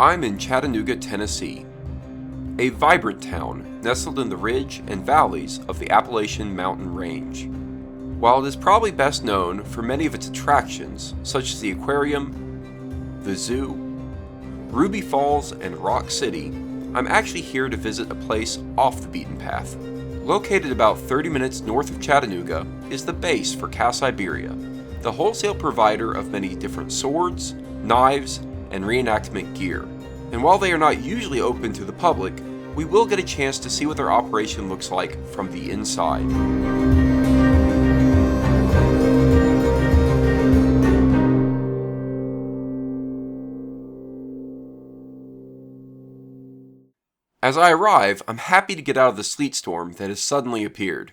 I'm in Chattanooga, Tennessee, a vibrant town nestled in the ridge and valleys of the Appalachian Mountain Range. While it is probably best known for many of its attractions, such as the aquarium, the zoo, Ruby Falls, and Rock City, I'm actually here to visit a place off the beaten path. Located about 30 minutes north of Chattanooga is the base for CAS Iberia, the wholesale provider of many different swords, knives, and reenactment gear. And while they are not usually open to the public, we will get a chance to see what their operation looks like from the inside. As I arrive, I'm happy to get out of the sleet storm that has suddenly appeared.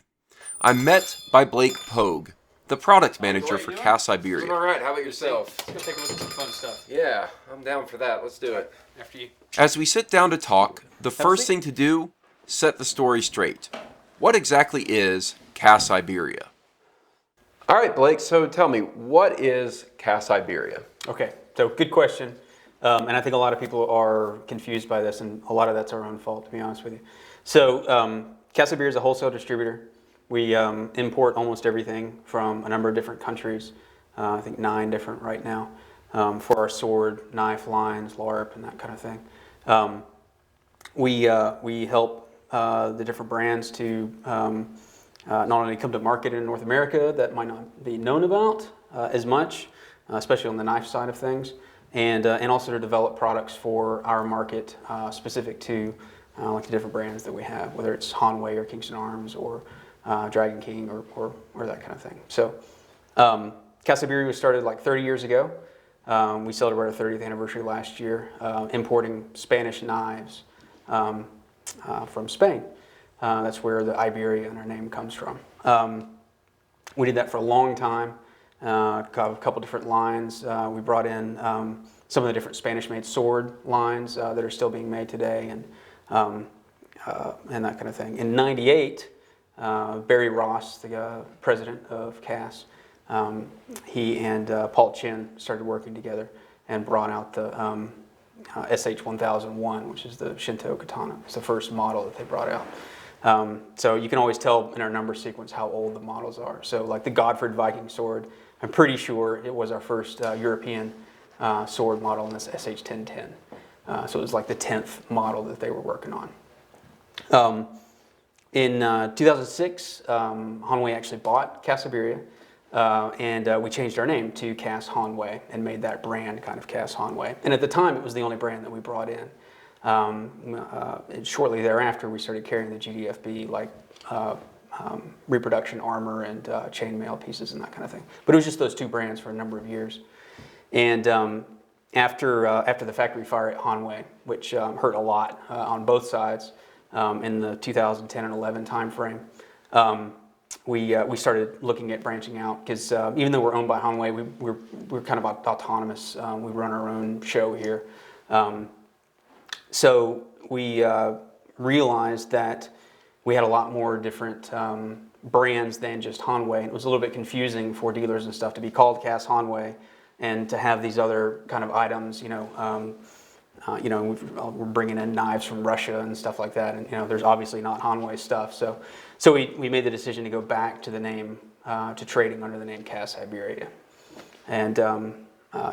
I'm met by Blake Pogue, the product manager for CAS Iberia. Doing all right. How about yourself? Let's go take a look at some fun stuff. Yeah, I'm down for that. Let's do it. After you. As we sit down to talk, the first thing to do, set the story straight. What exactly is CAS Iberia? All right, Blake, so tell me, what is CAS Iberia? Okay, so good question. And I think a lot of people are confused by this, and a lot of that's our own fault, to be honest with you. So CAS Iberia is a wholesale distributor. We import almost everything from a number of different countries, I think 9 different right now, for our sword, knife lines, LARP, and that kind of thing. We help the different brands to not only come to market in North America that might not be known about as much, especially on the knife side of things, and also to develop products for our market specific to like the different brands that we have, whether it's Hanway or Kingston Arms or Dragon King or that kind of thing. So CAS Iberia was started like 30 years ago. We celebrated our 30th anniversary last year, importing Spanish knives from Spain. That's where the Iberia in our name comes from. We did that for a long time. Got a couple different lines. We brought in some of the different Spanish-made sword lines that are still being made today, and that kind of thing. In '98, Barry Ross, the president of CAS, he and Paul Chin started working together and brought out the SH-1001, which is the Shinto katana. It's the first model that they brought out. So you can always tell in our number sequence how old the models are. So like the Godford Viking sword, I'm pretty sure it was our first European sword model in this SH-1010. So it was like the 10th model that they were working on. In 2006, Hanway actually bought CAS Iberia, and we changed our name to CAS Hanway and made that brand kind of CAS Hanway. And at the time, it was the only brand that we brought in. And shortly thereafter, we started carrying the GDFB, like reproduction armor and chainmail pieces and that kind of thing. But it was just those 2 brands for a number of years. And after the factory fire at Hanway, which hurt a lot on both sides in the 2010 and 11 timeframe, we started looking at branching out because even though we're owned by Hanway, we're kind of autonomous. We run our own show here. So we realized that we had a lot more different brands than just Hanway. It was a little bit confusing for dealers and stuff to be called CAS Hanway and to have these other kind of items, we're bringing in knives from Russia and stuff like that, and there's obviously not Hanway stuff. So we made the decision to go back to the name, to trading under the name CAS Iberia, and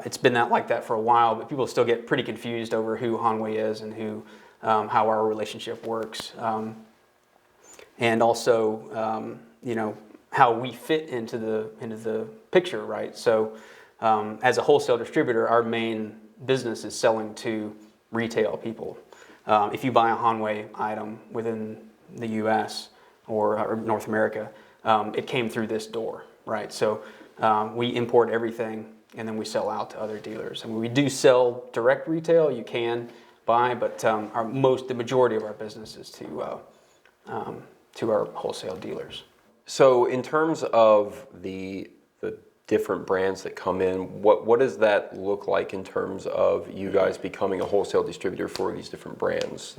it's been like that for a while. But people still get pretty confused over who Hanway is and how our relationship works, and also how we fit into the picture, right? So as a wholesale distributor, our main business is selling to retail people. If you buy a Hanway item within the U.S. or North America, it came through this door, right? So we import everything and then we sell out to other dealers. I mean, we do sell direct retail. You can buy, but the majority of our business is to our wholesale dealers. So in terms of the different brands that come in, what does that look like in terms of you guys becoming a wholesale distributor for these different brands?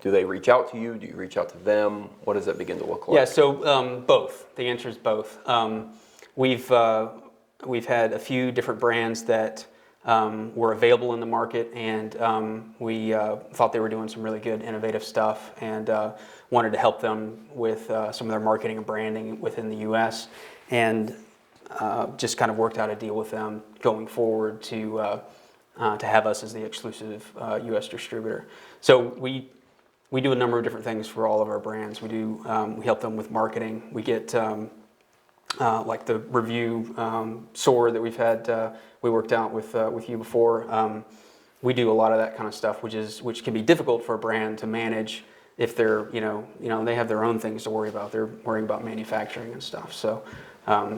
Do they reach out to you? Do you reach out to them? What does that begin to look like? Yeah, so both. The answer is both. We've had a few different brands that were available in the market, and we thought they were doing some really good, innovative stuff, and wanted to help them with some of their marketing and branding within the U.S. and just kind of worked out a deal with them going forward to have us as the exclusive U.S. distributor. So we do a number of different things for all of our brands. We help them with marketing. We get like the review sword that we've had, we worked out with you before. We do a lot of that kind of stuff, which can be difficult for a brand to manage if they're they have their own things to worry about. They're worrying about manufacturing and stuff. So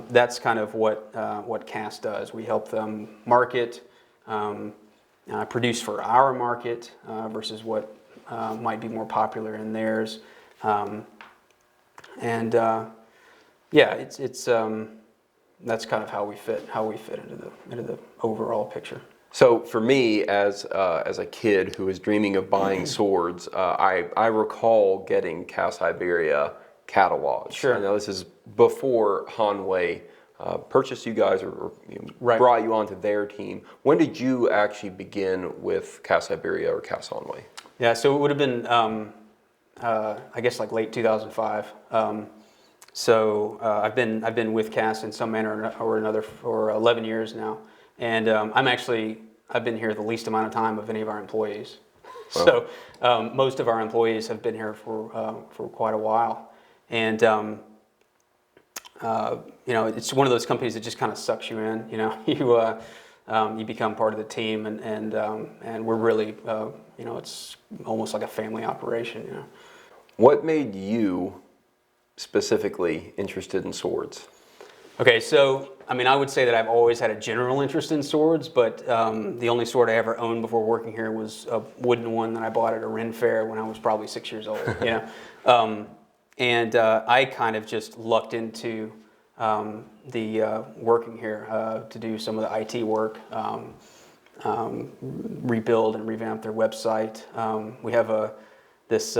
that's kind of what CAS does. We help them market, produce for our market versus what might be more popular in theirs, yeah, it's that's kind of how we fit into the overall picture. So for me, as a kid who was dreaming of buying swords, I recall getting CAS Iberia catalogs. Sure. I know this is before Hanway purchased you guys or Right. brought you onto their team. When did you actually begin with CAS Iberia or CAS Hanway? Yeah, so it would have been I guess like late 2005. So I've been with CAS in some manner or another for 11 years now, and I've been here the least amount of time of any of our employees. So most of our employees have been here for quite a while, and it's one of those companies that just kind of sucks you in. You become part of the team, and we're really it's almost like a family operation. What made you specifically interested in swords? Okay, so I would say that I've always had a general interest in swords, but the only sword I ever owned before working here was a wooden one that I bought at a Ren fair when I was probably 6 years old. And I kind of just lucked into the working here to do some of the IT work, rebuild and revamp their website. We have this.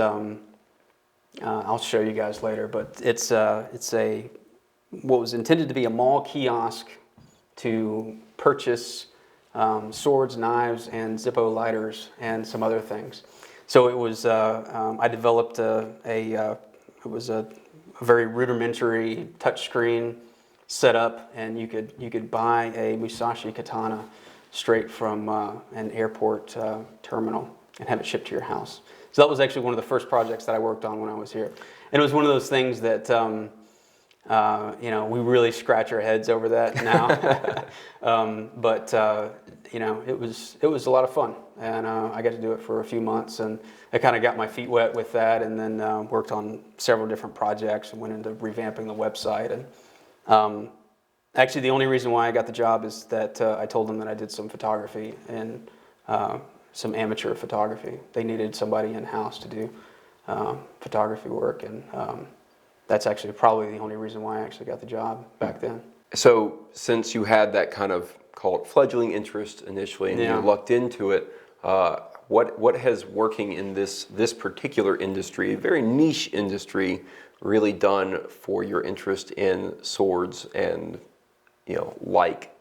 I'll show you guys later, but it's what was intended to be a mall kiosk to purchase swords, knives, and Zippo lighters and some other things. So it was I developed it was a very rudimentary touchscreen setup, and you could buy a Musashi katana straight from an airport terminal and have it shipped to your house. So that was actually one of the first projects that I worked on when I was here, and it was one of those things that we really scratch our heads over that now, but it was a lot of fun, and I got to do it for a few months, and I kind of got my feet wet with that, and then worked on several different projects and went into revamping the website. And actually, the only reason why I got the job is that I told them that I did some photography and some amateur photography. They needed somebody in-house to do photography work, and that's actually probably the only reason why I actually got the job back then. So since you had that kind of, call it fledgling interest initially, and you lucked into it, what has working in this particular industry, a very niche industry, really done for your interest in swords and like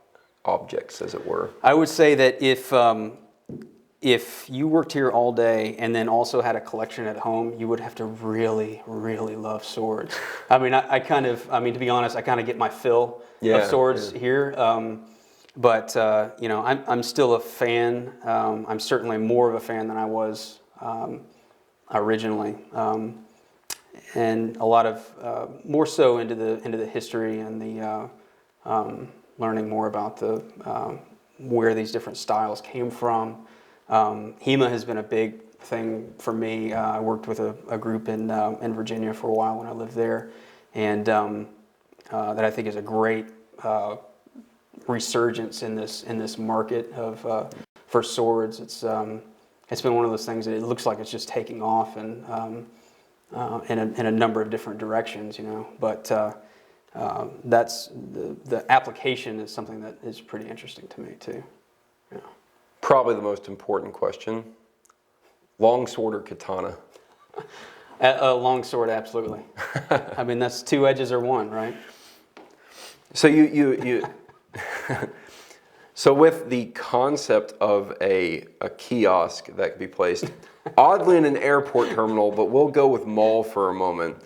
objects, as it were? I would say that if you worked here all day and then also had a collection at home, you would have to really, really love swords. To be honest, I kind of get my fill of swords here. But I'm still a fan. I'm certainly more of a fan than I was originally, and a lot of more so into the history and the learning more about the where these different styles came from. HEMA has been a big thing for me. I worked with a group in Virginia for a while when I lived there, and that I think is a great resurgence in this market of for swords. It's been one of those things that it looks like it's just taking off and in a number of different directions, But that's the application is something that is pretty interesting to me too. Probably the most important question: long sword or katana? A long sword, absolutely. That's two edges or one, right? So So with the concept of a kiosk that could be placed, oddly in an airport terminal, but we'll go with mall for a moment,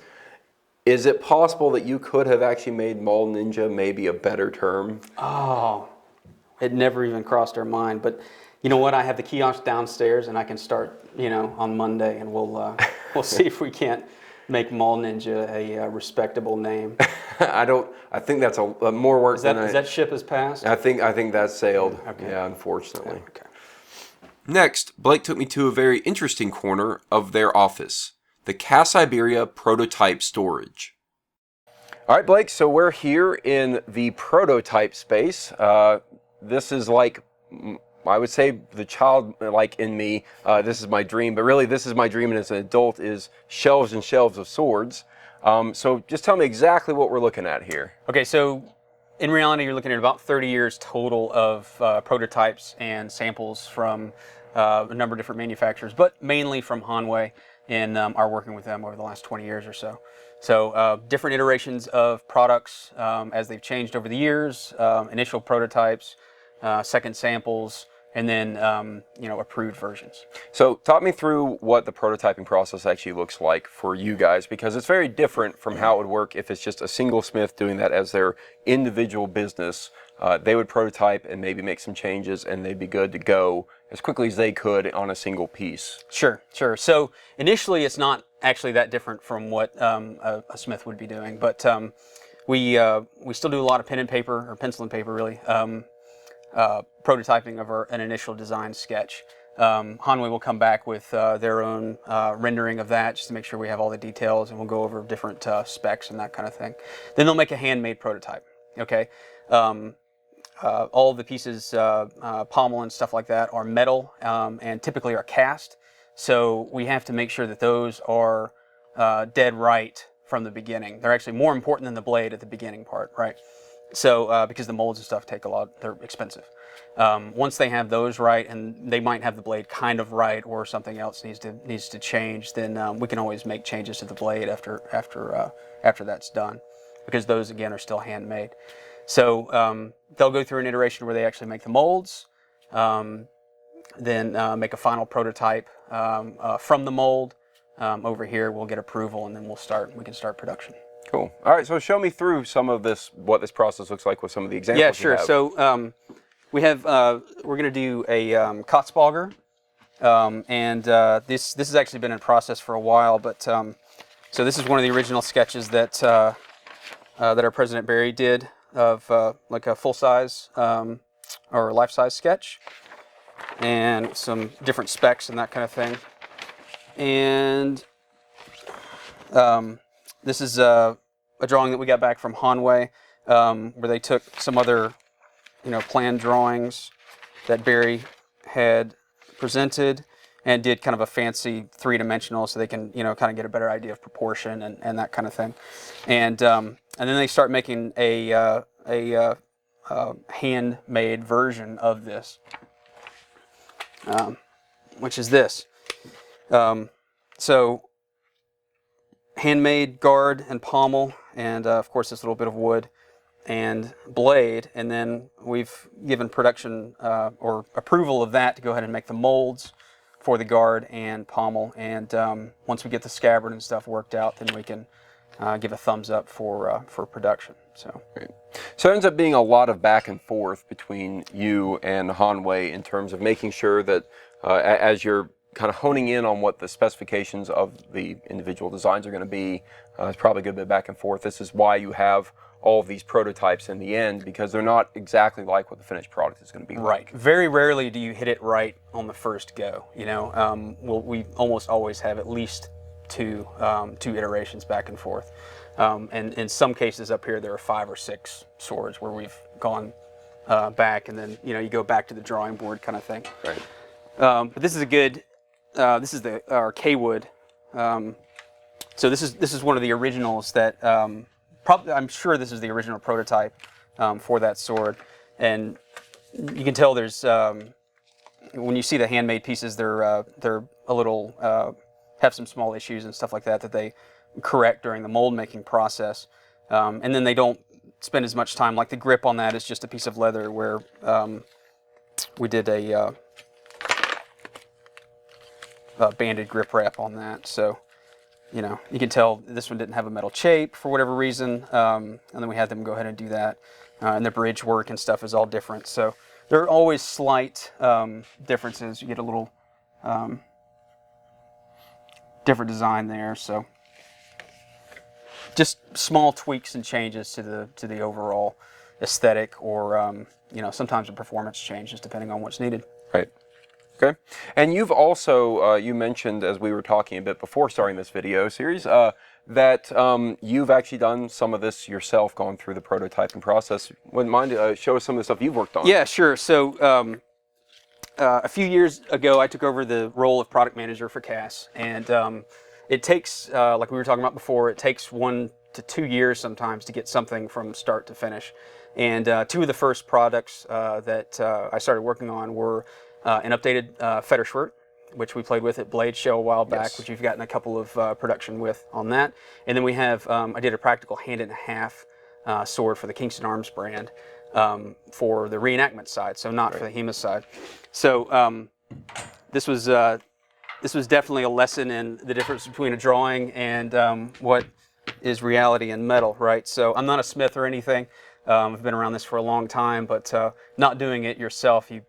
is it possible that you could have actually made Mall Ninja maybe a better term? Oh, it never even crossed our mind. But you know what? I have the kiosk downstairs, and I can start, on Monday, and we'll see if we can't make Mall Ninja a respectable name. I think that's a more work Is than that ship has passed? I think that's sailed. Okay. Yeah, unfortunately. Okay. Next, Blake took me to a very interesting corner of their office, the CAS Iberia prototype storage. All right, Blake, so we're here in the prototype space. This is like, I would say the child like in me, this is my dream, but really this is my dream and as an adult is shelves and shelves of swords. So just tell me exactly what we're looking at here. Okay, so in reality, you're looking at about 30 years total of prototypes and samples from a number of different manufacturers, but mainly from Hanway, and are working with them over the last 20 years or so. So different iterations of products as they've changed over the years, initial prototypes, second samples, and then approved versions. So talk me through what the prototyping process actually looks like for you guys, because it's very different from how it would work if it's just a single smith doing that as their individual business. They would prototype and maybe make some changes and they'd be good to go as quickly as they could on a single piece. Sure. So initially it's not actually that different from what a smith would be doing, but we still do a lot of pen and paper, or pencil and paper really, prototyping of an initial design sketch. Hanway will come back with their own rendering of that just to make sure we have all the details, and we'll go over different specs and that kind of thing. Then they'll make a handmade prototype. Okay. All of the pieces, pommel and stuff like that, are metal and typically are cast. So we have to make sure that those are dead right from the beginning. They're actually more important than the blade at the beginning part, right? So because the molds and stuff take a lot, they're expensive. Once they have those right, and they might have the blade kind of right, or something else needs to change, then we can always make changes to the blade after that's done, because those again are still handmade. So they'll go through an iteration where they actually make the molds, then make a final prototype from the mold. Over here, we'll get approval, and then we can start production. Cool. All right, so show me through some of this, what this process looks like with some of the examples. Yeah, sure. You have. So we have we're going to do a Kotzbauer, and this has actually been in process for a while. But so this is one of the original sketches that our President Barry did of like a full size or life size sketch, and some different specs and that kind of thing. And this is a drawing that we got back from Hanway, where they took some other, plan drawings that Barry had presented and did kind of a fancy three-dimensional, so they can, kind of get a better idea of proportion and that kind of thing. And then they start making a handmade version of this, which is this. So handmade guard and pommel, and of course this little bit of wood and blade, and then we've given production or approval of that to go ahead and make the molds for the guard and pommel, and once we get the scabbard and stuff worked out, then we can give a thumbs up for production. So Great. So it ends up being a lot of back and forth between you and Hanway in terms of making sure that as you're kind of honing in on what the specifications of the individual designs are going to be, it's probably a good bit back and forth. This is why you have all of these prototypes in the end, because they're not exactly like what the finished product is going to be like. Right. Very rarely do you hit it right on the first go. We almost always have at least two iterations back and forth. And in some cases up here, there are 5 or 6 swords where we've gone back, and then you go back to the drawing board kind of thing. Right. But this is a good. This is our K-wood. So this is one of the originals that I'm sure this is the original prototype for that sword, and you can tell there's when you see the handmade pieces, they're a little have some small issues and stuff like that they correct during the mold making process, and then they don't spend as much time. Like the grip on that is just a piece of leather, where we did a banded grip wrap on that. So, you know, you can tell this one didn't have a metal chape for whatever reason, and then we had them go ahead and do that. And the bridge work and stuff is all different. So there are always slight differences. You get a little different design there. So just small tweaks and changes to the overall aesthetic, or you know, sometimes a performance changes depending on what's needed. Right. Okay. And you've also, you mentioned as we were talking a bit before starting this video series, that you've actually done some of this yourself, gone through the prototyping process. Wouldn't mind show us some of the stuff you've worked on? Yeah, sure. So a few years ago, I took over the role of product manager for CAS, and it takes, like we were talking about before, it takes 1 to 2 years sometimes to get something from start to finish. And two of the first products that I started working on were an updated fetter shirt, which we played with at Blade Show a while back, Yes. which you've gotten a couple of production with on that. And then we have, I did a practical hand-and-a-half sword for the Kingston Arms brand for the reenactment side, so not for the HEMA side. So this was definitely a lesson in the difference between a drawing and what is reality in metal, right? So I'm not a smith or anything. I've been around this for a long time, but not doing it yourself, you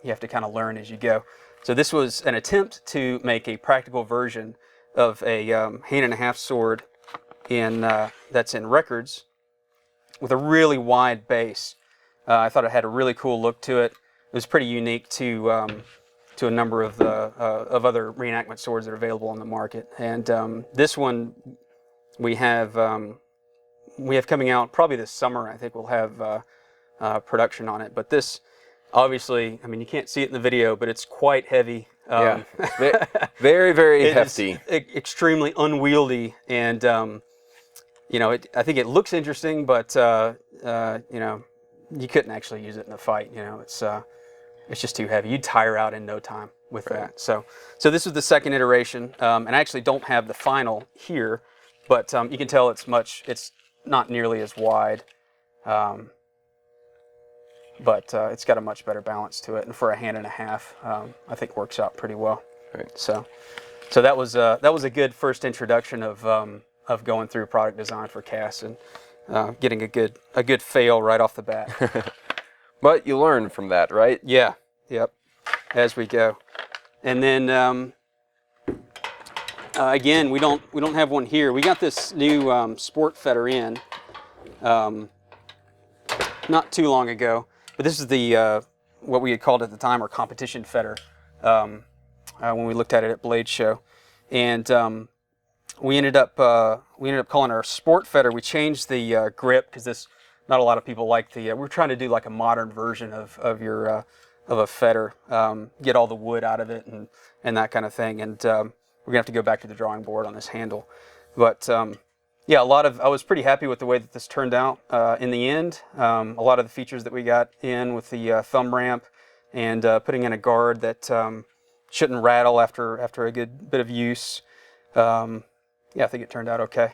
have to kind of learn as you go. So this was an attempt to make a practical version of a hand-and-a-half sword that's in records with a really wide base. I thought it had a really cool look to it. It was pretty unique to a number of other reenactment swords that are available on the market. And this one we have coming out probably this summer. I think we'll have production on it. But this, obviously, I mean, you can't see it in the video, but it's quite heavy. Yeah, very, very hefty. Extremely unwieldy, and you know, I think it looks interesting, but you know, you couldn't actually use it in a fight. You know, it's just too heavy. You'd tire out in no time with that. So this was the second iteration, and I actually don't have the final here, but you can tell it's not nearly as wide. But it's got a much better balance to it, and for a hand-and-a-half, I think works out pretty well. Right. So that was a good first introduction of going through product design for CAS and getting a good fail right off the bat. But you learn from that, right? Yeah. Yep. As we go, and then again, we don't have one here. We got this new sport fetter in not too long ago. But this is the what we had called at the time our competition fetter when we looked at it at Blade Show, and we ended up calling our sport fetter. We changed the grip because not a lot of people like the. We're trying to do like a modern version of a fetter, get all the wood out of it and that kind of thing. And we're gonna have to go back to the drawing board on this handle, but. Yeah, I was pretty happy with the way that this turned out in the end. A lot of the features that we got in with the thumb ramp and putting in a guard that shouldn't rattle after a good bit of use. Yeah, I think it turned out okay.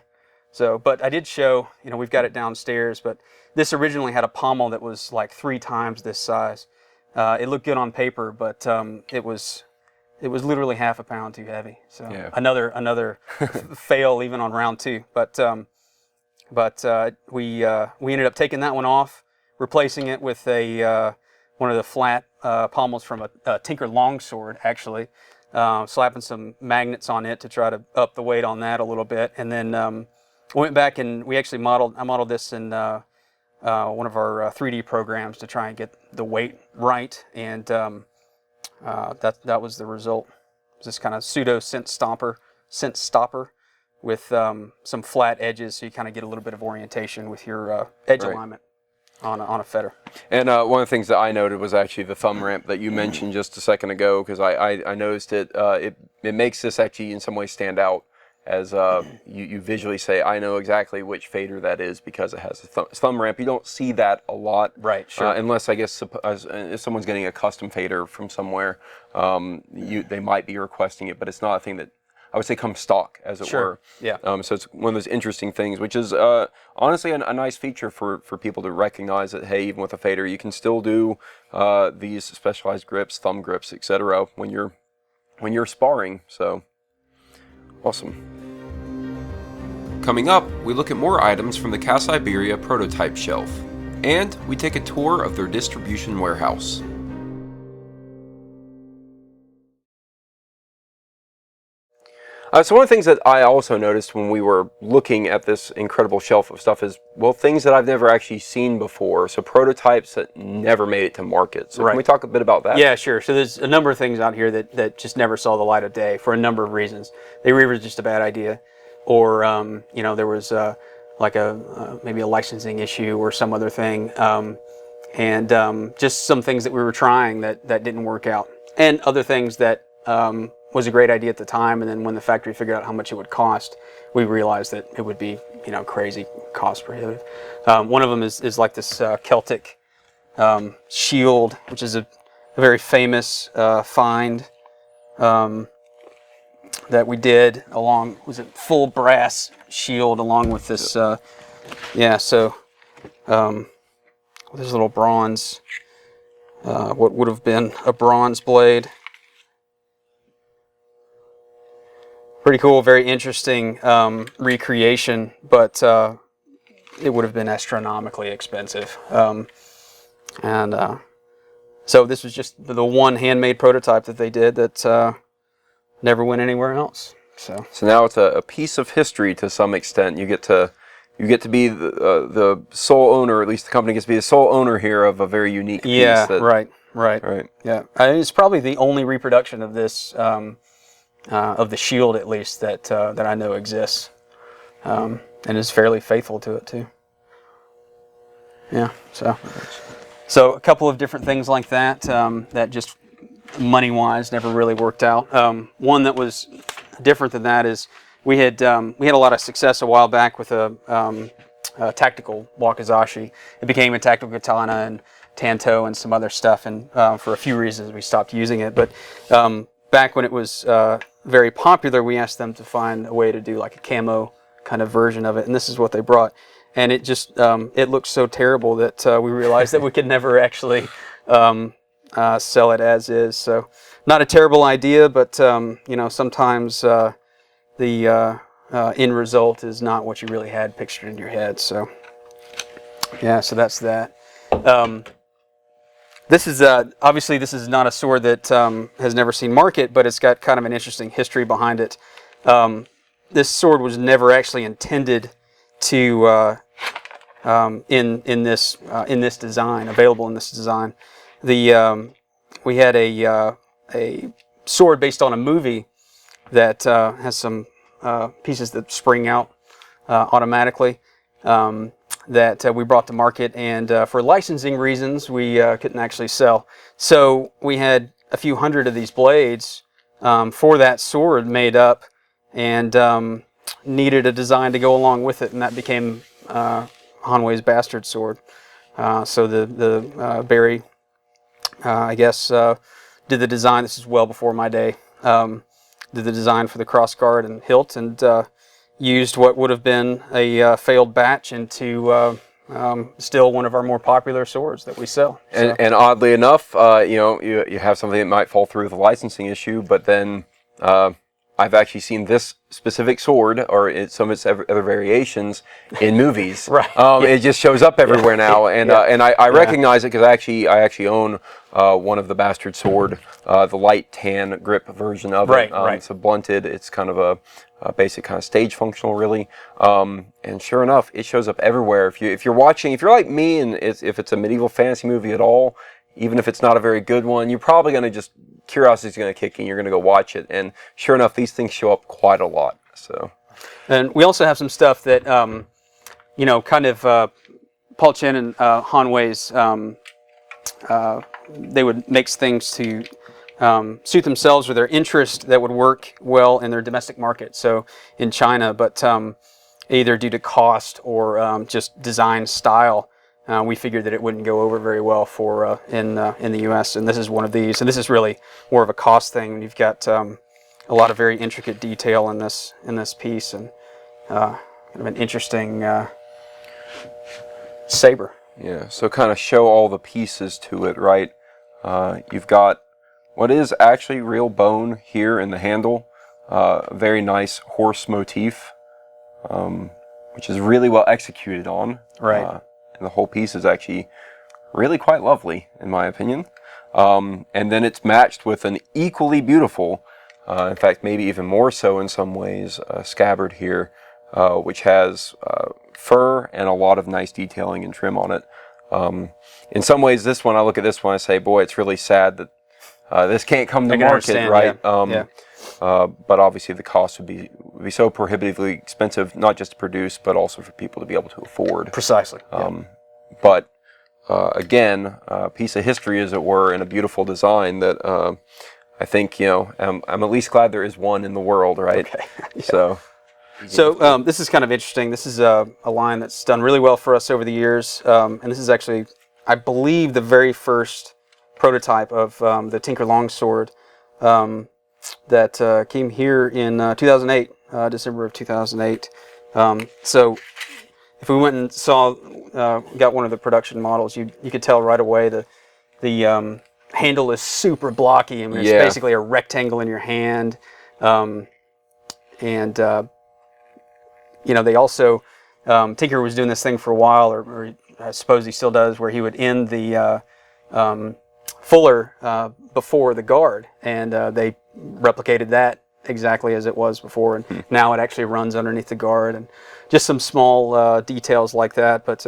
So, but I did show, you know, we've got it downstairs, but this originally had a pommel that was like 3 times this size. It looked good on paper, but it was literally half a pound too heavy. So yeah. Another fail even on round 2. But we ended up taking that one off, replacing it with one of the flat pommels from a Tinker longsword, actually, slapping some magnets on it to try to up the weight on that a little bit, and then we went back and we actually I modeled this in one of our 3D programs to try and get the weight right, and that was the result. It was this kind of pseudo scent stopper with some flat edges, so you kind of get a little bit of orientation with your edge alignment on a fetter. And one of the things that I noted was actually the thumb ramp that you mentioned just a second ago, because I noticed it. It makes this actually in some ways stand out, as you visually say, I know exactly which fader that is because it has a thumb ramp. You don't see that a lot, right? Sure. Unless I guess if someone's getting a custom fader from somewhere, they might be requesting it, but it's not a thing that I would say, come stock, as it Sure. were. Yeah. So it's one of those interesting things, which is honestly a nice feature for people to recognize that, hey, even with a fader, you can still do these specialized grips, thumb grips, etc. when you're sparring. So awesome. Coming up, we look at more items from the CAS Iberia prototype shelf, and we take a tour of their distribution warehouse. So one of the things that I also noticed when we were looking at this incredible shelf of stuff is, well, things that I've never actually seen before. So prototypes that never made it to market. So Right. Can we talk a bit about that? Yeah, sure. So there's a number of things out here that just never saw the light of day for a number of reasons. They were either just a bad idea, or there was maybe a licensing issue or some other thing, and just some things that we were trying that didn't work out, and other things that was a great idea at the time, and then when the factory figured out how much it would cost, we realized that it would be crazy cost prohibitive. One of them is like this Celtic shield, which is a very famous find that we did along, was it full brass shield along with this, there's a little bronze, what would have been a bronze blade. Pretty cool, very interesting recreation, but it would have been astronomically expensive. So this was just the one handmade prototype that they did that never went anywhere else. So now it's a piece of history to some extent. You get to be the sole owner, or at least the company gets to be the sole owner here of a very unique piece. Yeah, Right. Yeah, it's probably the only reproduction of this, of the shield at least, that I know exists, and is fairly faithful to it too. Yeah, so a couple of different things like that that just money-wise never really worked out. One that was different than that is we had a lot of success a while back with a tactical wakizashi. It became a tactical katana and tanto and some other stuff, and for a few reasons we stopped using it. But back when it was very popular, we asked them to find a way to do like a camo kind of version of it, and this is what they brought. And it just it looked so terrible that we realized that we could never actually sell it as is. So not a terrible idea, but sometimes the end result is not what you really had pictured in your head. So yeah, so that's that. This is obviously this is not a sword that has never seen market, but it's got kind of an interesting history behind it. This sword was never actually intended to in this design, available in this design. We had a sword based on a movie that has some pieces that spring out automatically, that we brought to market, and for licensing reasons we couldn't actually sell. So we had a few hundred of these blades for that sword made up, and needed a design to go along with it, and that became Hanwei's Bastard Sword. So the Barry, I guess, did the design. This is well before my day. Did the design for the crossguard and hilt, and used what would have been a failed batch into still one of our more popular swords that we sell. So. And oddly enough, you have something that might fall through with a licensing issue, but then I've actually seen this specific sword, or some of its other variations, in movies. Right. It just shows up everywhere now, and I recognize it because I actually own one of the Bastard Sword, the light tan grip version of it. Right. It's a blunted. It's kind of a basic kind of stage functional, really. And sure enough, it shows up everywhere. If you're watching, if you're like me, and if it's a medieval fantasy movie at all, even if it's not a very good one, you're probably going to just, curiosity's going to kick in. You're going to go watch it, and sure enough, these things show up quite a lot. So, and we also have some stuff that kind of Paul Chen and Hanwei's, they would make things to suit themselves or their interest that would work well in their domestic market. So in China, but either due to cost or just design style, we figured that it wouldn't go over very well for in the U.S. And this is one of these. And this is really more of a cost thing. You've got a a lot of very intricate detail in this piece, and kind of an interesting saber. Yeah, so kind of show all the pieces to it, right? You've got what is actually real bone here in the handle, a very nice horse motif, which is really well executed on. Right. And the whole piece is actually really quite lovely, in my opinion. And then it's matched with an equally beautiful, in fact, maybe even more so in some ways, scabbard here, which has fur and a lot of nice detailing and trim on it. In some ways, this one, I look at this one, I say, boy, it's really sad that this can't come to market, right? Yeah. But obviously the cost would be so prohibitively expensive, not just to produce, but also for people to be able to afford. Precisely. But again, a piece of history, as it were, and a beautiful design that I think, I'm at least glad there is one in the world, right? Okay. Yeah. So this is kind of interesting. This is a line that's done really well for us over the years, and this is actually, I believe, the very first prototype of the Tinker Longsword that came here in 2008, December of 2008. So if we went and saw, got one of the production models, you could tell right away the handle is super blocky. I mean, it's basically a rectangle in your hand, and they also, Tinker was doing this thing for a while, or I suppose he still does, where he would end the fuller before the guard, and they replicated that exactly as it was before, and now it actually runs underneath the guard, and just some small details like that. But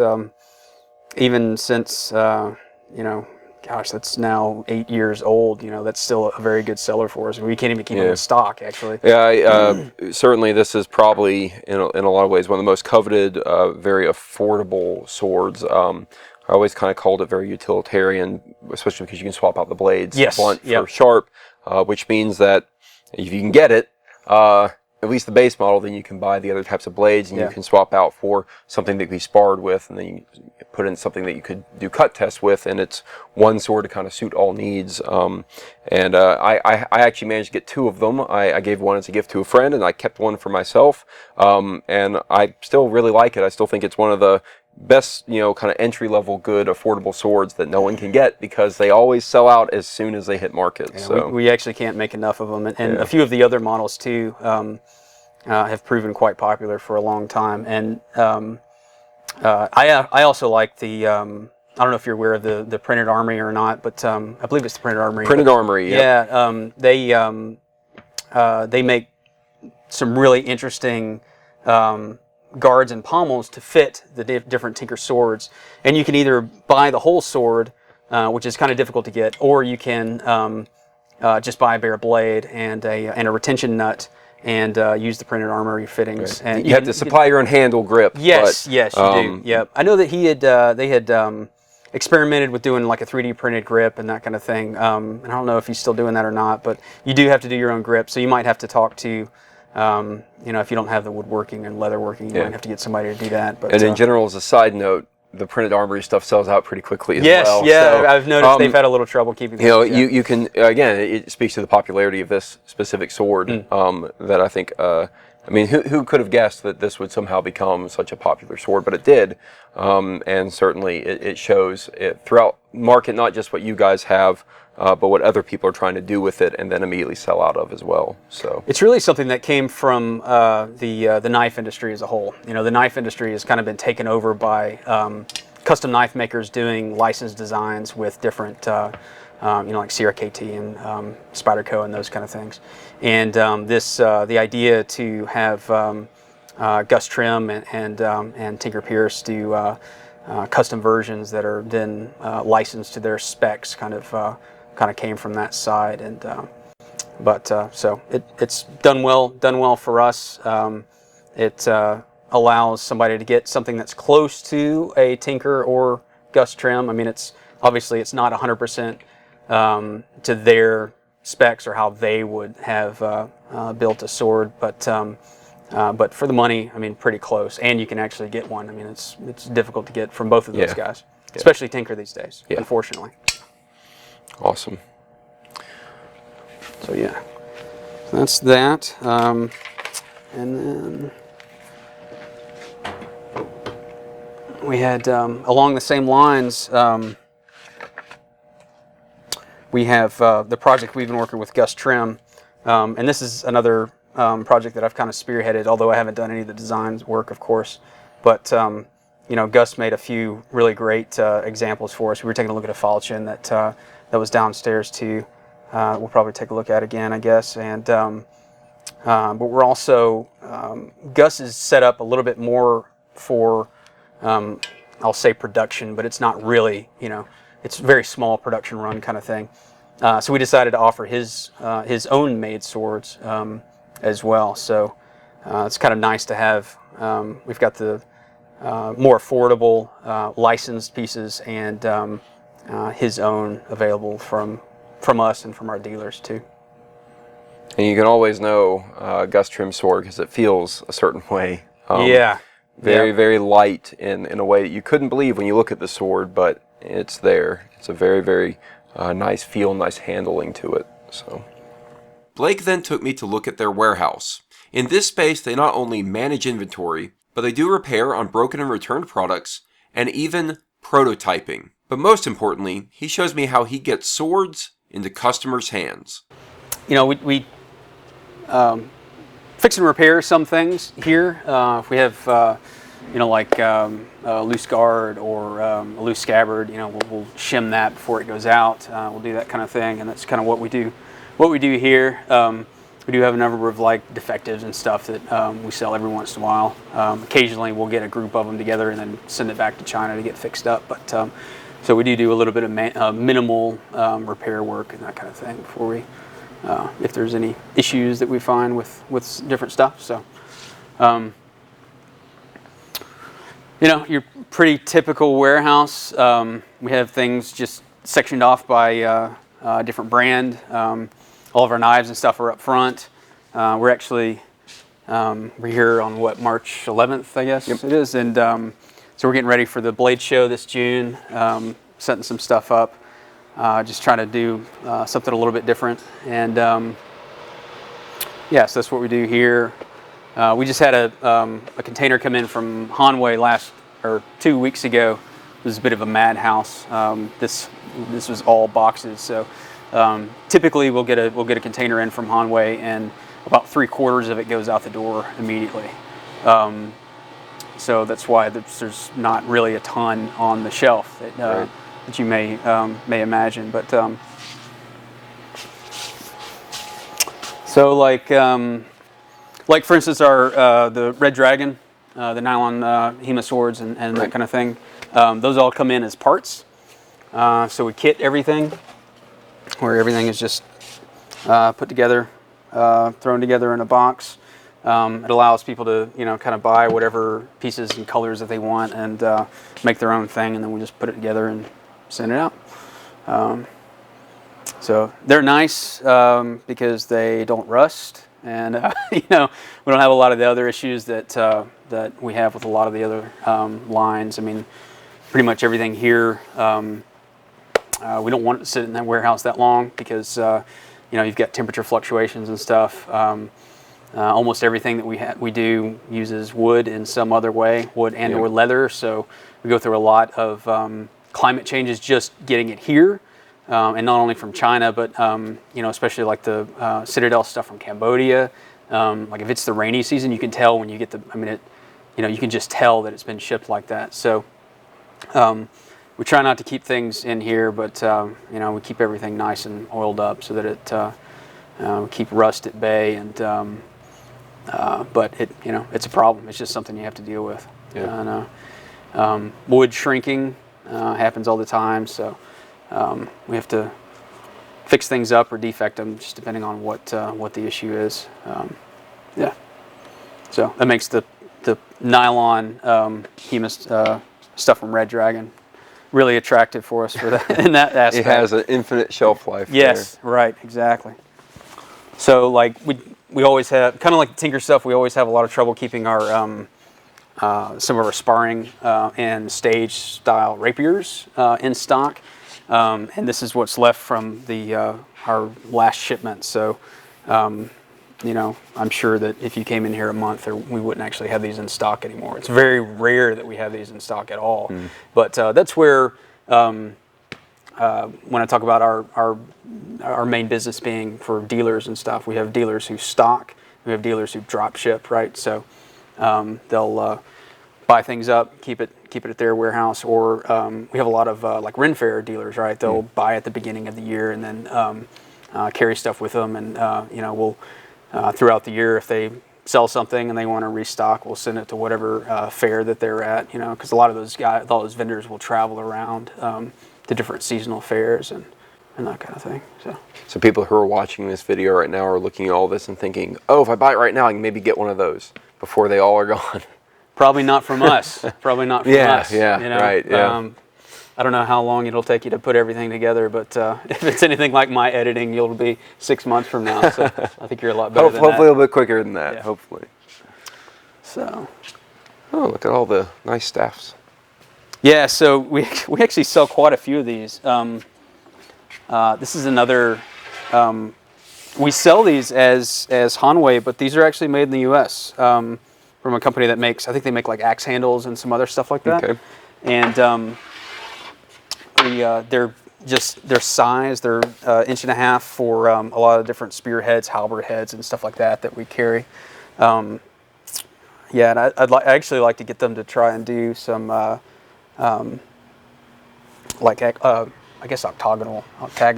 even since, gosh, that's now 8 years old, that's still a very good seller for us. We can't even keep them in stock, actually. Yeah, certainly this is probably, in a lot of ways, one of the most coveted, very affordable swords. I always kind of called it very utilitarian, especially because you can swap out the blades, blunt for sharp, which means that if you can get it, at least the base model, then you can buy the other types of blades, and you can swap out for something that can be sparred with, and then you put in something that you could do cut tests with, and it's one sword to kind of suit all needs. And I actually managed to get two of them. I gave one as a gift to a friend, and I kept one for myself. And I still really like it. I still think it's one of the best, kind of entry-level, good, affordable swords that no one can get, because they always sell out as soon as they hit market. Yeah, so we actually can't make enough of them, and a few of the other models too have proven quite popular for a long time. And I also like the I don't know if you're aware of the Printed Armory or not, but I believe it's the Printed Armory. Printed Armory, they make some really interesting guards and pommels to fit the different Tinker swords, and you can either buy the whole sword, which is kind of difficult to get, or you can just buy a bare blade and a retention nut, and use the Printed Armory fittings. Right. And you have to supply your own handle grip. Yes, but, yes, you do. Yep. I know that they had experimented with doing like a 3D printed grip and that kind of thing. And I don't know if he's still doing that or not, but you do have to do your own grip, so you might have to talk to, if you don't have the woodworking and leatherworking, you might have to get somebody to do that. But, and in general, as a side note, the Printed Armory stuff sells out pretty quickly as well. Yes, so, I've noticed they've had a little trouble keeping. You can, again, it speaks to the popularity of this specific sword. That I think, who could have guessed that this would somehow become such a popular sword? But it did, and certainly it shows it throughout market, not just what you guys have, but what other people are trying to do with it, and then immediately sell out of as well. So it's really something that came from the knife industry as a whole. The knife industry has kind of been taken over by custom knife makers doing licensed designs with different, like Sierra KT and Spyderco and those kind of things. And the idea to have Gus Trim and Tinker Pierce do custom versions that are then licensed to their specs kind of came from that side. And so it's done well for us. It allows somebody to get something that's close to a Tinker or Gus Trim. I mean, it's obviously it's not 100% to their specs or how they would have built a sword, but for the money, I mean, pretty close. And you can actually get one. I mean, it's difficult to get from both of those guys, especially Tinker these days, unfortunately. Awesome. So yeah. So that's that. And then we had, along the same lines, we have the project we've been working with Gus Trim. And this is another project that I've kind of spearheaded, although I haven't done any of the design work, of course. But you know, Gus made a few really great examples for us. We were taking a look at a falchion that was downstairs too. We'll probably take a look at again, I guess. And but we're also Gus is set up a little bit more for I'll say production, but it's not really, you know, it's a very small production run kind of thing. So we decided to offer his own made swords as well. So it's kind of nice to have. We've got the more affordable licensed pieces and his own available from us and from our dealers too. And you can always know Gus Trim sword because it feels a certain way. Yeah. Very light in a way that you couldn't believe when you look at the sword, but it's there. It's a very nice feel, nice handling to it. So Blake then took me to look at their warehouse. In this space, they not only manage inventory, but they do repair on broken and returned products, and even prototyping. But most importantly, he shows me how he gets swords into customers' hands. You know, we fix and repair some things here. If we have, you know, like a loose guard or a loose scabbard, you know, we'll shim that before it goes out. We'll do that kind of thing, and that's kind of what we do. What we do here, we do have a number of like defectives and stuff that we sell every once in a while. Occasionally, we'll get a group of them together and then send it back to China to get fixed up. But so we do a little bit of minimal repair work and that kind of thing before we. If there's any issues that we find with different stuff. So, you know, your pretty typical warehouse. We have things just sectioned off by different brand. All of our knives and stuff are up front. We're actually, we're here on what, March 11th, I guess it is. And so we're getting ready for the Blade Show this June, setting some stuff up. Just trying to do something a little bit different, and yeah, so that's what we do here. We just had a container come in from Hanwei 2 weeks ago. It was a bit of a madhouse. This was all boxes, so typically we'll get a container in from Hanwei, and about 3/4 of it goes out the door immediately. So that's why there's not really a ton on the shelf that. Right. That you may imagine, but so like for instance our the Red Dragon, the nylon HEMA swords and right. That kind of thing. Those all come in as parts. So we kit everything, where everything is just put together, thrown together in a box. It allows people to, you know, kind of buy whatever pieces and colors that they want and make their own thing, and then we just put it together and send it out. So they're nice because they don't rust, and you know, we don't have a lot of the other issues that that we have with a lot of the other lines. I mean, pretty much everything here. We don't want it to sit in that warehouse that long because you know, you've got temperature fluctuations and stuff. Almost everything that we do uses wood in some other way, wood and or leather. So we go through a lot of climate changes just getting it here, and not only from China, but you know, especially like the Citadel stuff from Cambodia. Like if it's the rainy season, you can tell when you get I mean, you know, you can just tell that it's been shipped like that. So we try not to keep things in here, but you know, we keep everything nice and oiled up so that it keep rust at bay. And but it, you know, it's a problem. It's just something you have to deal with. Yeah. And wood shrinking happens all the time, so we have to fix things up or defect them, just depending on what the issue is. Yeah. So that makes the nylon HEMA stuff from Red Dragon really attractive for us for that in that aspect. It has an infinite shelf life. Yes, there. Right, exactly. So like we always have, kind of like the Tinker stuff, we always have a lot of trouble keeping our some of our sparring and stage style rapiers in stock, and this is what's left from the our last shipment. So I'm sure that if you came in here a month, we wouldn't actually have these in stock anymore. It's very rare that we have these in stock at all. But that's where, when I talk about our main business being for dealers and stuff, we have dealers who stock, we have dealers who drop ship, right? So they'll buy things up, keep it at their warehouse, or we have a lot of like Ren Fair dealers, right? They'll buy at the beginning of the year and then carry stuff with them, and we'll throughout the year, if they sell something and they want to restock, we'll send it to whatever fair that they're at, because a lot of those vendors will travel around to different seasonal fairs and that kind of thing. So people who are watching this video right now are looking at all this and thinking, oh, if I buy it right now, I can maybe get one of those before they all are gone. Probably not from us. Probably not from us. Yeah, right. Yeah. I don't know how long it'll take you to put everything together, but if it's anything like my editing, you'll be 6 months from now. So I think you're a lot better than that. Hopefully a little bit quicker than that. Yeah. Hopefully. So. Oh, look at all the nice staffs. Yeah. So we actually sell quite a few of these. This is another. We sell these as Hanway, but these are actually made in the U.S. From a company that makes. I think they make like axe handles and some other stuff like that. Okay. And they're their size. They're 1.5 inches for a lot of different spearheads, halberd heads, and stuff like that we carry. And I'd actually like to get them to try and do some I guess octagonal.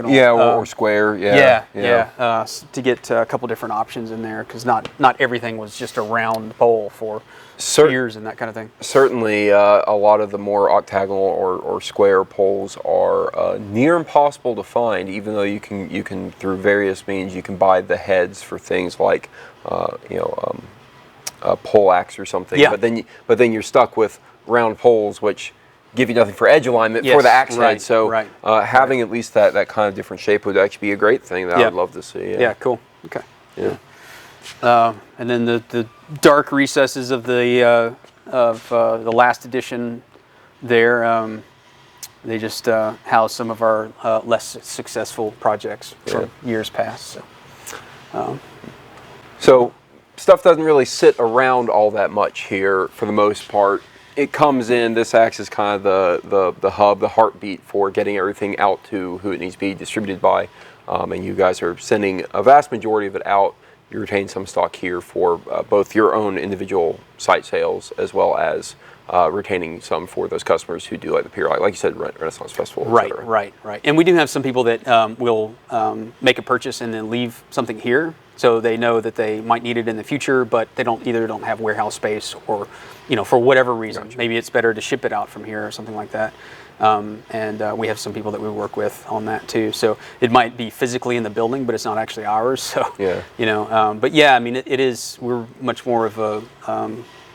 Yeah, or square. To get a couple different options in there, because not everything was just a round pole for spears and that kind of thing. Certainly, a lot of the more octagonal or square poles are near impossible to find. Even though you can through various means you can buy the heads for things like a pole axe or something. Yeah. But then you're stuck with round poles which give you nothing for edge alignment for the axe head. So having at least that kind of different shape would actually be a great thing that I would love to see. Yeah, cool. Okay. Yeah. And then the dark recesses of the last edition there, they just house some of our less successful projects from years past. So stuff doesn't really sit around all that much here for the most part. It comes in, this axe is kind of the hub, the heartbeat for getting everything out to who it needs to be distributed by. And you guys are sending a vast majority of it out. You retain some stock here for both your own individual site sales as well as retaining some for those customers who do like the periodic, like you said, Renaissance Festival. Right. And we do have some people that will make a purchase and then leave something here, so they know that they might need it in the future, but they don't have warehouse space, or for whatever reason. Gotcha. Maybe it's better to ship it out from here or something like that. And we have some people that we work with on that too. So it might be physically in the building, but it's not actually ours. So but yeah, I mean, it is. We're much more of a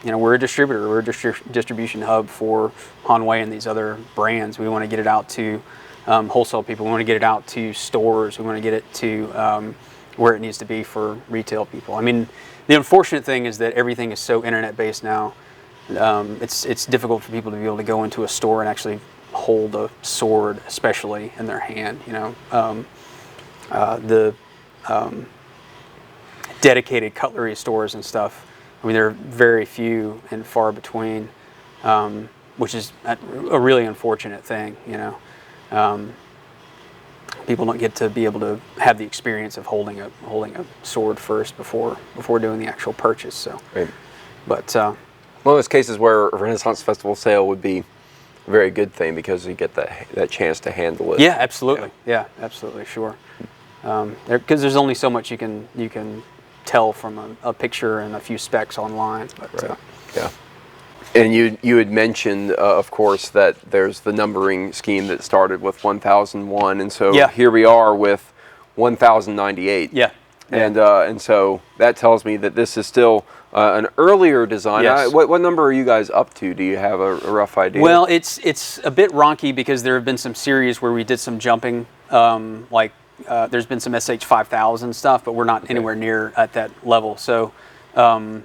we're a distributor. We're a distribution hub for Hanway and these other brands. We want to get it out to wholesale people. We want to get it out to stores. We want to get it to where it needs to be for retail people. I mean, the unfortunate thing is that everything is so internet-based now. It's difficult for people to be able to go into a store and actually hold a sword, especially in their hand. The dedicated cutlery stores and stuff. I mean, they're very few and far between, which is a really unfortunate thing. People don't get to be able to have the experience of holding a sword first before doing the actual purchase. So, but one of those cases where a Renaissance Festival sale would be a very good thing because you get that chance to handle it. Yeah, absolutely. Yeah, absolutely, sure. Because there's only so much you can tell from a picture and a few specs online. But, And you had mentioned, of course, that there's the numbering scheme that started with 1001, and so here we are with 1098. Yeah. And so that tells me that this is still an earlier design. Yes. What number are you guys up to? Do you have a rough idea? Well, it's a bit ronky because there have been some series where we did some jumping, there's been some SH 5000 stuff, but we're not anywhere near at that level. So, I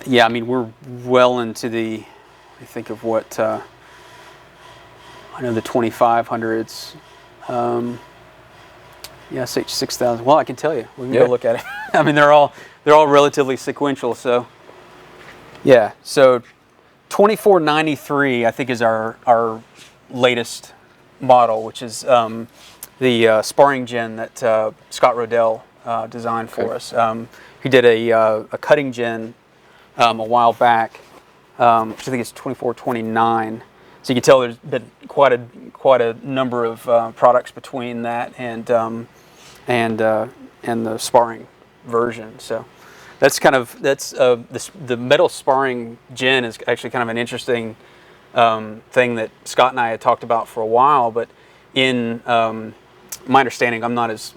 mean, we're well into I think of what, I know the 2500s. Yeah, SH6000. Well, I can tell you. We can Yeah. go look at it. I mean, they're all relatively sequential. So, yeah. So, 2493, I think, is our latest model, which is the sparring gen that Scott Rodell designed for us. He did a cutting gen a while back, which I think is 2429. So you can tell there's been quite a number of products between that and the sparring version. So that's the metal sparring gen is actually kind of an interesting thing that Scott and I had talked about for a while. But in my understanding, I'm not as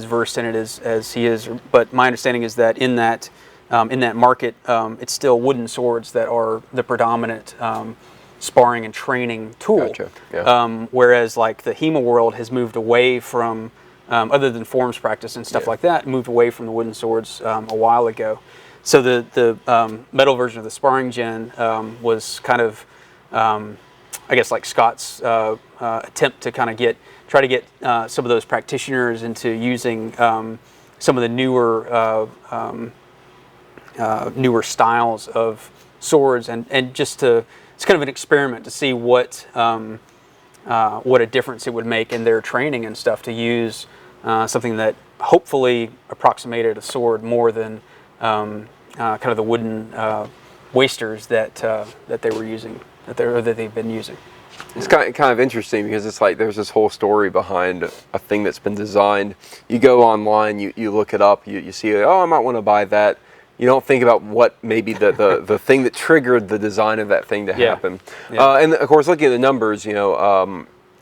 versed in it as he is. But my understanding is that in that market, it's still wooden swords that are the predominant sparring and training tool. Gotcha. Yeah. Whereas like the HEMA world has moved away from, other than forms practice and stuff like that, moved away from the wooden swords a while ago. So the metal version of the sparring gen was kind of, I guess, like Scott's attempt to kind of try to get some of those practitioners into using some of the newer styles of swords, and just to, it's kind of an experiment to see what a difference it would make in their training and stuff to use something that hopefully approximated a sword more than kind of the wooden wasters that they were using, that they've been using. It's kind of interesting because it's like there's this whole story behind a thing that's been designed. You go online, you look it up, you see, oh, I might want to buy that. You don't think about what maybe the thing that triggered the design of that thing to happen. Yeah. And of course, looking at the numbers,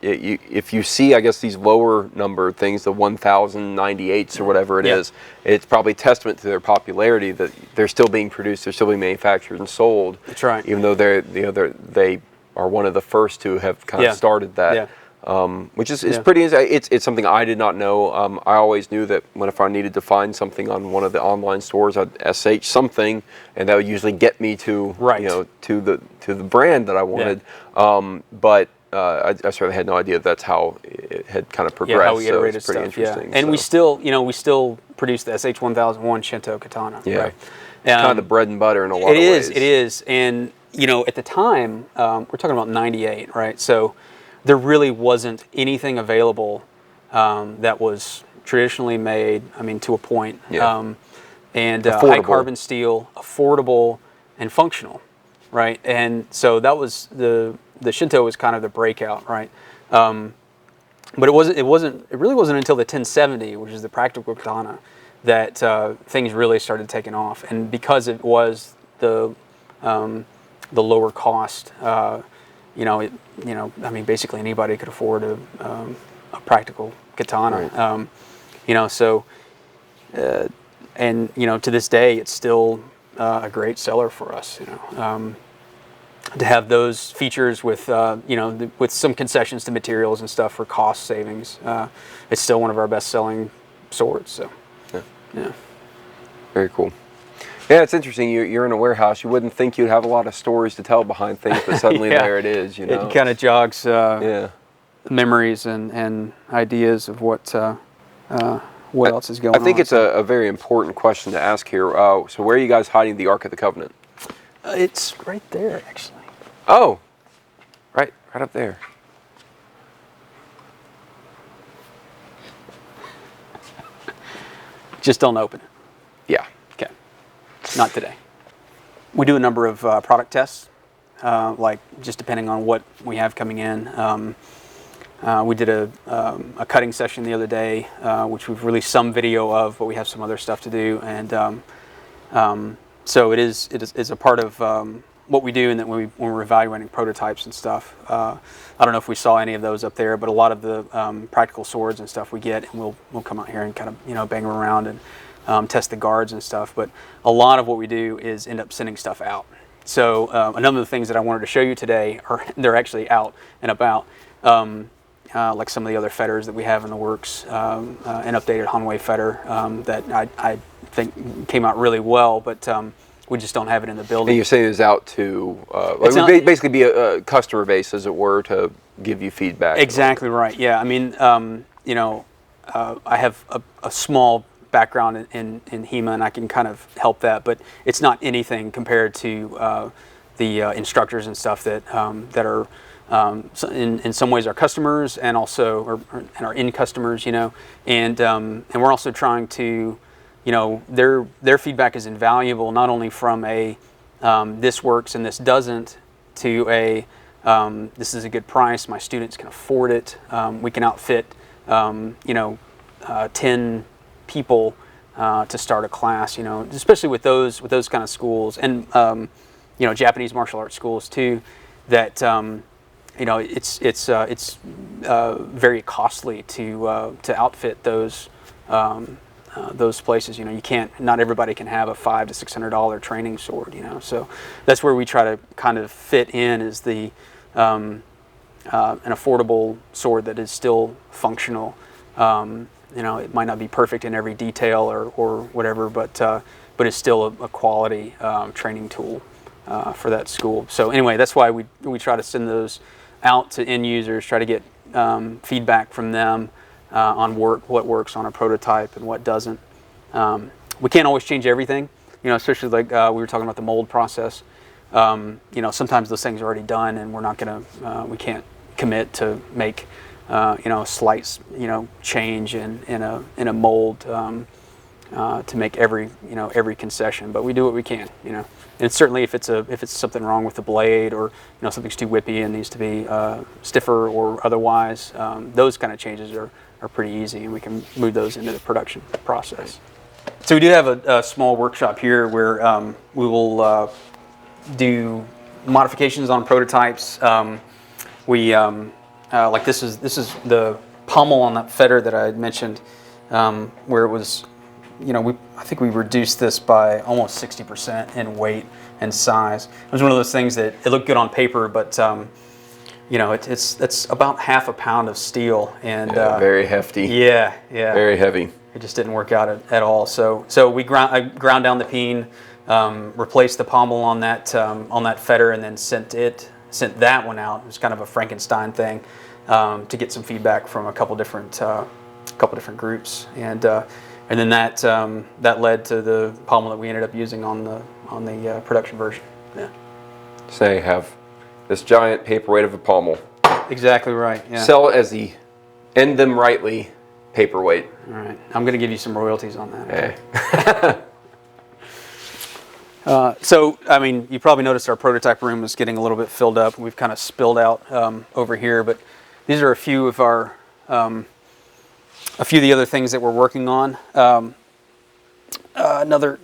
if you see, I guess, these lower number things, the 1,098s or whatever it is, it's probably testament to their popularity that they're still being produced, they're still being manufactured and sold. That's right. Even though they are one of the first to have kind of started that. Yeah. Which is pretty. It's something I did not know. I always knew that if I needed to find something on one of the online stores, I'd SH something, and that would usually get me to to the brand that I wanted. But I certainly had no idea that's how it had kind of progressed. Yeah, how we iterated so it's pretty interesting. And we still produce the SH1001 Shinto katana. Yeah, Right? It's kind of the bread and butter in a lot of ways. It is, and at the time, we're talking about '98, right? So there really wasn't anything available that was traditionally made, I mean, to a point, and high carbon steel, affordable, and functional, right? And so that was the Shinto was kind of the breakout, right? But it really wasn't until the 1070, which is the practical katana, that things really started taking off. And because it was the lower cost, I mean, basically anybody could afford a practical katana. Right. To this day, it's still a great seller for us. To have those features with with some concessions to materials and stuff for cost savings, it's still one of our best-selling swords. So, yeah. Very cool. Yeah, it's interesting. You're in a warehouse. You wouldn't think you'd have a lot of stories to tell behind things, but suddenly there it is. It kind of jogs memories and ideas of what else is going on. I think it's a very important question to ask here. So where are you guys hiding the Ark of the Covenant? It's right there, actually. Oh, right up there. Just don't open it. Yeah. Okay. Not today. We do a number of product tests, like just depending on what we have coming in. We did a cutting session the other day, which we've released some video of, but we have some other stuff to do. And so it is a part of what we do, and that when we're evaluating prototypes and stuff. I don't know if we saw any of those up there, but a lot of the practical swords and stuff we get, and we'll come out here and kind of bang them around and test the guards and stuff. But a lot of what we do is end up sending stuff out. So a number of the things that I wanted to show you today they're actually out and about. Like some of the other fetters that we have in the works, an updated Hanwei fetter that I think came out really well, but we just don't have it in the building. And you're saying it's out to it would basically be a customer base, as it were, to give you feedback. Exactly right. Yeah. I mean, I have a small background in HEMA, and I can kind of help that, but it's not anything compared to the instructors and stuff that are in some ways our customers, and also and our end customers, and we're also trying to, their feedback is invaluable, not only from a this works and this doesn't, to a this is a good price, my students can afford it, we can outfit 10 people to start a class, especially with those kind of schools, and Japanese martial arts schools too, that it's very costly to outfit those places. You can't, not everybody can have a $500 to $600 training sword. So that's where we try to kind of fit in, is the an affordable sword that is still functional. It might not be perfect in every detail or whatever, but it's still a quality training tool for that school. So anyway, that's why we try to send those out to end users, try to get feedback from them on what works on a prototype and what doesn't. We can't always change everything, especially like we were talking about the mold process. Sometimes those things are already done, and we're not we can't commit to make a slight change in a mold to make every concession, but we do what we can, and certainly if it's something wrong with the blade, or something's too whippy and needs to be stiffer or otherwise, those kind of changes are pretty easy, and we can move those into the production process. So we do have a small workshop here where we will do modifications on prototypes. Like this is the pommel on that fetter that I had mentioned, where it was, I think we reduced this by almost 60% in weight and size. It was one of those things that it looked good on paper, but it's about half a pound of steel, and very hefty. Yeah, very heavy. It just didn't work out at all. So I ground down the peen, replaced the pommel on that fetter, and then sent that one out. It was kind of a Frankenstein thing, to get some feedback from a couple different groups, and then that led to the pommel that we ended up using on the production version. Yeah. So you have this giant paperweight of a pommel. Exactly right. Yeah. Sell it as the end them rightly paperweight. All right. I'm going to give you some royalties on that. Hey. So, you probably noticed our prototype room is getting a little bit filled up. We've kind of spilled out over here, but these are a few of the other things that we're working on. Another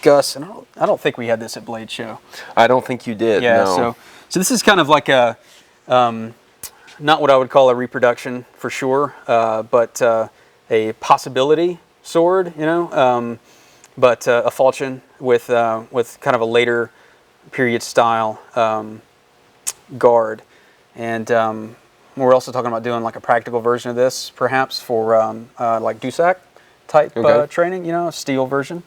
Gus, and I don't think we had this at Blade Show. I don't think you did. Yeah. No. So this is kind of like a not what I would call a reproduction for sure, but a possibility sword. But a falchion with kind of a later period style guard, and we're also talking about doing like a practical version of this, perhaps for like Dusac type training, a steel version.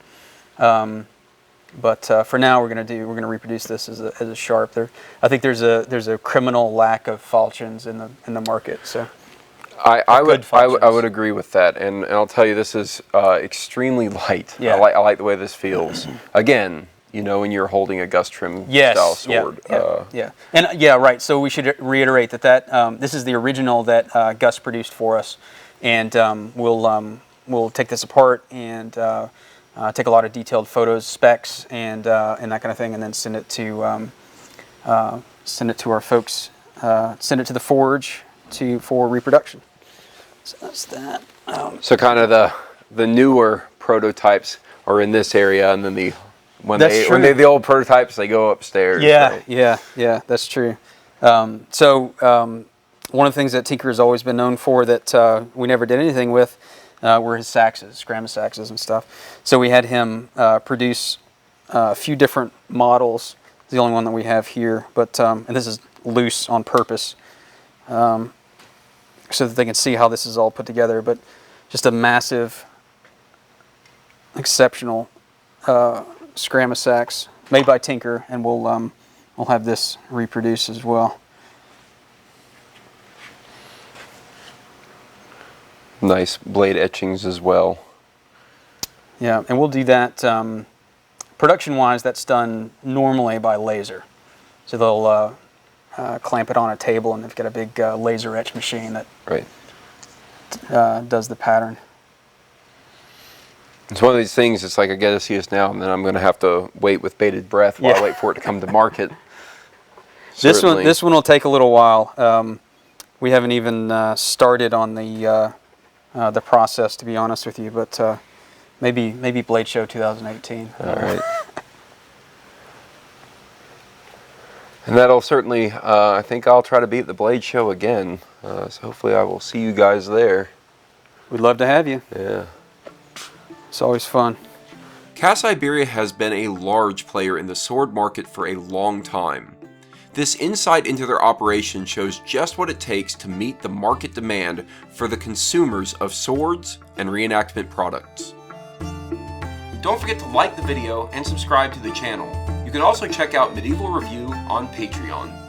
But for now, we're gonna reproduce this as a sharp. I think there's a criminal lack of falchions in the market. So. I would agree with that, and I'll tell you, this is extremely light. Yeah. I like the way this feels. Again, when you're holding a Gus trim style sword. Yeah. And right. So we should reiterate that this is the original that Gus produced for us, and we'll take this apart and take a lot of detailed photos, specs, and that kind of thing, and then send it to our folks. Send it to the forge for reproduction. So that's that. So kind of the newer prototypes are in this area, and then the old prototypes, they go upstairs. Yeah, right? yeah, that's true. So one of the things that Tinker has always been known for that we never did anything with were his saxes, Gramma saxes and stuff. So we had him produce a few different models. It's the only one that we have here, but and this is loose on purpose, so that they can see how this is all put together. But just a massive, exceptional Gramma sax made by Tinker, and we'll have this reproduced as well. Nice blade etchings as well. Yeah, and we'll do that. Production-wise, that's done normally by laser. So they'll clamp it on a table, and they've got a big laser etch machine that Right. Does the pattern. It's one of these things, it's like I get to see this now, and then I'm going to have to wait with bated breath while I Yeah. wait for it to come to market. This Certainly. one will take a little while. We haven't even started on the process, to be honest with you, but maybe Blade Show 2018. All right. And that'll certainly, I think I'll try to be at the Blade Show again. So hopefully I will see you guys there. We'd love to have you. Yeah. It's always fun. CAS Iberia has been a large player in the sword market for a long time. This insight into their operation shows just what it takes to meet the market demand for the consumers of swords and reenactment products. Don't forget to like the video and subscribe to the channel. You can also check out Medieval Review on Patreon.